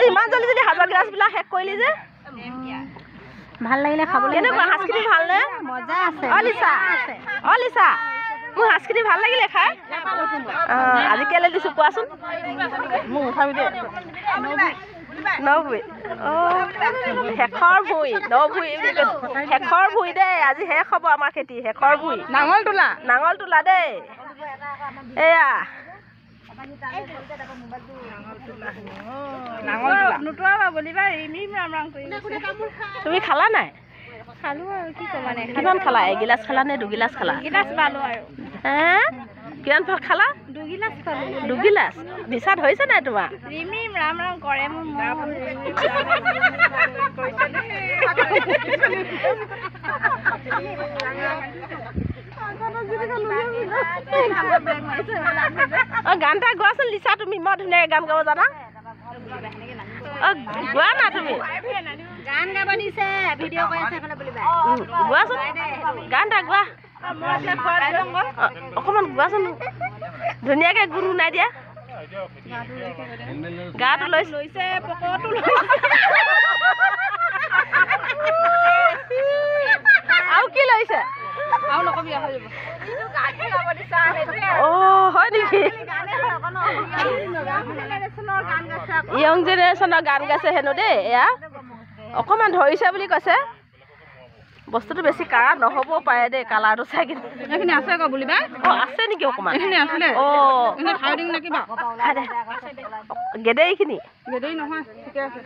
ইমান জলদি যদি হাজৰ গিলাচবিলাক শেষ কৰিলি যে ভাল লাগিলে খাবলৈ কেনেকুৱা সাজখিনি ভালনে মজা আছে অ লিচা মোৰ সাজখিনি ভাল লাগিলে খাই আজি কেলৈ দিছোঁ কোৱাচোন মোক উঠাবি দে নভুই শেষৰ ভুই নভুই শেষৰ ভুই দেই আজি শেষ হ'ব আমাৰ খেতি শেষৰ ভুই নাঙল তোলা দেই এয়া তুমি খালা নাই খালো আৰু কি ক'বা নে কিমান খালা এগিলাচ খালা নে দুগিলাচ খালা গিলাচ পালো আৰু কিমান খালা দুগিলাচ খালো দুগিলাচ নিচা ধৰিছে নাই তোমাৰ ৰিমিম ৰাম ৰাম কৰে মোৰ গান এটা গোৱাচোন লিচা তুমি মই ধুনীয়াকৈ গান গাব জানা গোৱা না তুমি গান গাব দিছে ভিডিঅ' কৰি আছে এইফালে বুলিবা গোৱাচোন গান এটা গোৱা অকণমান গোৱাচোন ধুনীয়াকৈ গুৰু নাই দিয়া গাটো লৈছে পকৰটো আৰু কি লৈছে হয় নেকি য়ং জেনেৰেশ্যনৰ গান গাইছে হেনো দেই এয়া অকণমান ধৰিছে বুলি কৈছে বস্তুটো বেছি কাৰা নহ'বও পাৰে দেই কালাৰটো চাই কিনে এইখিনি আছে আকৌ বুলিবা আছে নেকি অকণমান এইখিনি আছে খাই দিম নে কিবা খাই দে গেদেৰিখিনি গেদেৰি নহয় ঠিকে আছে